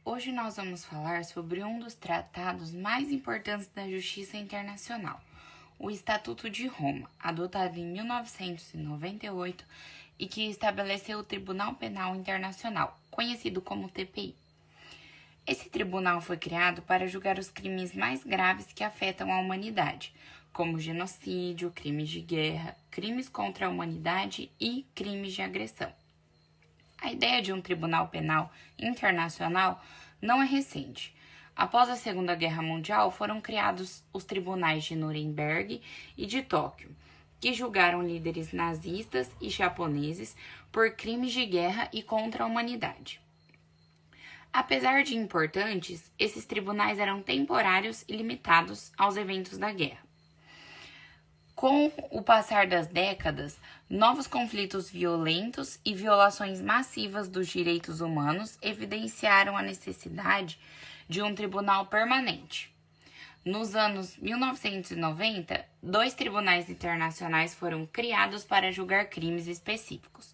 Hoje nós vamos falar sobre um dos tratados mais importantes da Justiça Internacional, o Estatuto de Roma, adotado em 1998 e que estabeleceu o Tribunal Penal Internacional, conhecido como TPI. Esse tribunal foi criado para julgar os crimes mais graves que afetam a humanidade, como genocídio, crimes de guerra, crimes contra a humanidade e crimes de agressão. A ideia de um tribunal penal internacional não é recente. Após a Segunda Guerra Mundial, foram criados os tribunais de Nuremberg e de Tóquio, que julgaram líderes nazistas e japoneses por crimes de guerra e contra a humanidade. Apesar de importantes, esses tribunais eram temporários e limitados aos eventos da guerra. Com o passar das décadas, novos conflitos violentos e violações massivas dos direitos humanos evidenciaram a necessidade de um tribunal permanente. Nos anos 1990, 2 tribunais internacionais foram criados para julgar crimes específicos: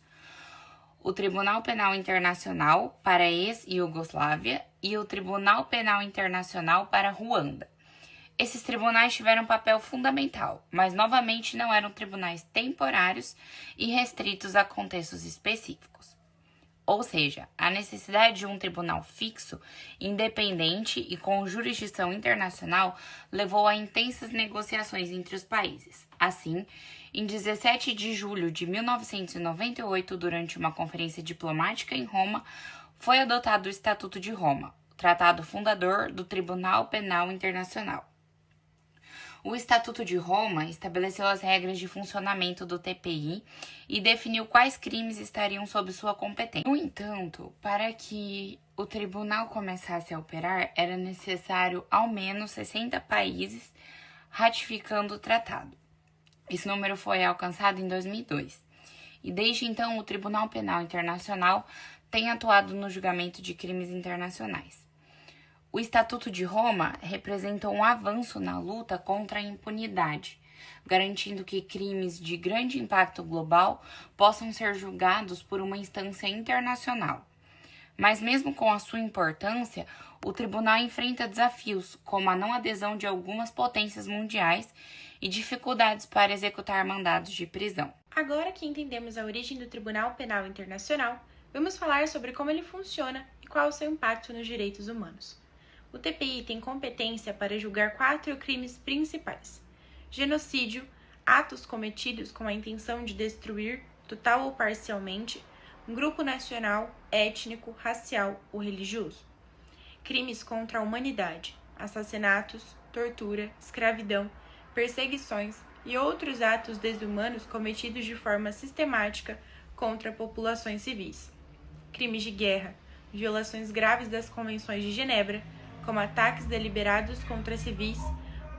o Tribunal Penal Internacional para a ex-Iugoslávia e o Tribunal Penal Internacional para Ruanda. Esses tribunais tiveram um papel fundamental, mas novamente não eram tribunais temporários e restritos a contextos específicos. Ou seja, a necessidade de um tribunal fixo, independente e com jurisdição internacional levou a intensas negociações entre os países. Assim, em 17 de julho de 1998, durante uma conferência diplomática em Roma, foi adotado o Estatuto de Roma, o tratado fundador do Tribunal Penal Internacional. O Estatuto de Roma estabeleceu as regras de funcionamento do TPI e definiu quais crimes estariam sob sua competência. No entanto, para que o tribunal começasse a operar, era necessário ao menos 60 países ratificando o tratado. Esse número foi alcançado em 2002. E desde então, o Tribunal Penal Internacional tem atuado no julgamento de crimes internacionais. O Estatuto de Roma representa um avanço na luta contra a impunidade, garantindo que crimes de grande impacto global possam ser julgados por uma instância internacional. Mas mesmo com a sua importância, o tribunal enfrenta desafios, como a não adesão de algumas potências mundiais e dificuldades para executar mandados de prisão. Agora que entendemos a origem do Tribunal Penal Internacional, vamos falar sobre como ele funciona e qual o seu impacto nos direitos humanos. O TPI tem competência para julgar 4 crimes principais: genocídio, atos cometidos com a intenção de destruir, total ou parcialmente, um grupo nacional, étnico, racial ou religioso; crimes contra a humanidade, assassinatos, tortura, escravidão, perseguições e outros atos desumanos cometidos de forma sistemática contra populações civis; crimes de guerra, violações graves das convenções de Genebra, como ataques deliberados contra civis,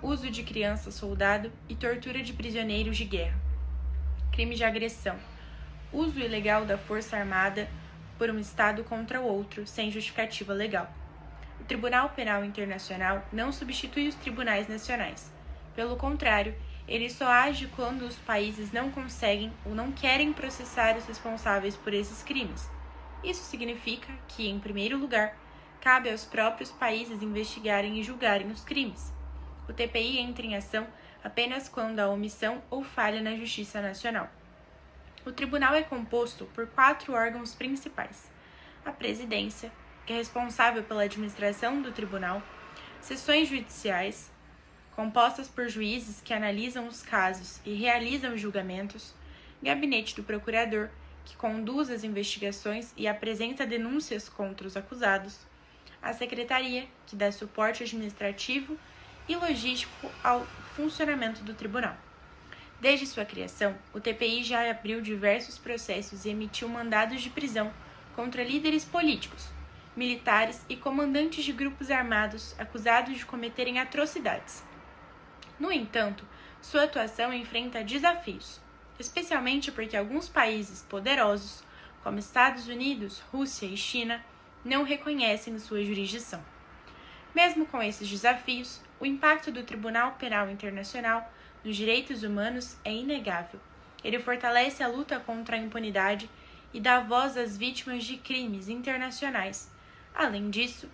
uso de criança-soldado e tortura de prisioneiros de guerra; crime de agressão, uso ilegal da força armada por um Estado contra o outro, sem justificativa legal. O Tribunal Penal Internacional não substitui os tribunais nacionais. Pelo contrário, ele só age quando os países não conseguem ou não querem processar os responsáveis por esses crimes. Isso significa que, em primeiro lugar, cabe aos próprios países investigarem e julgarem os crimes. O TPI entra em ação apenas quando há omissão ou falha na Justiça Nacional. O tribunal é composto por 4 órgãos principais: a presidência, que é responsável pela administração do tribunal; seções judiciais, compostas por juízes que analisam os casos e realizam julgamentos; gabinete do procurador, que conduz as investigações e apresenta denúncias contra os acusados; a secretaria, que dá suporte administrativo e logístico ao funcionamento do tribunal. Desde sua criação, o TPI já abriu diversos processos e emitiu mandados de prisão contra líderes políticos, militares e comandantes de grupos armados acusados de cometerem atrocidades. No entanto, sua atuação enfrenta desafios, especialmente porque alguns países poderosos, como Estados Unidos, Rússia e China, não reconhecem sua jurisdição. Mesmo com esses desafios, o impacto do Tribunal Penal Internacional nos direitos humanos é inegável. Ele fortalece a luta contra a impunidade e dá voz às vítimas de crimes internacionais, Além disso,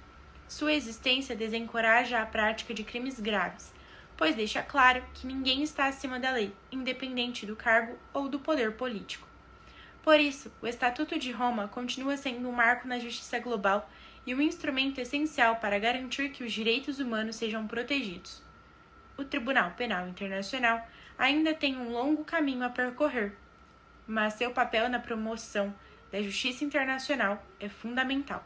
sua existência desencoraja a prática de crimes graves, pois deixa claro que ninguém está acima da lei, independente do cargo ou do poder político. Por isso, o Estatuto de Roma continua sendo um marco na justiça global e um instrumento essencial para garantir que os direitos humanos sejam protegidos. O Tribunal Penal Internacional ainda tem um longo caminho a percorrer, mas seu papel na promoção da justiça internacional é fundamental.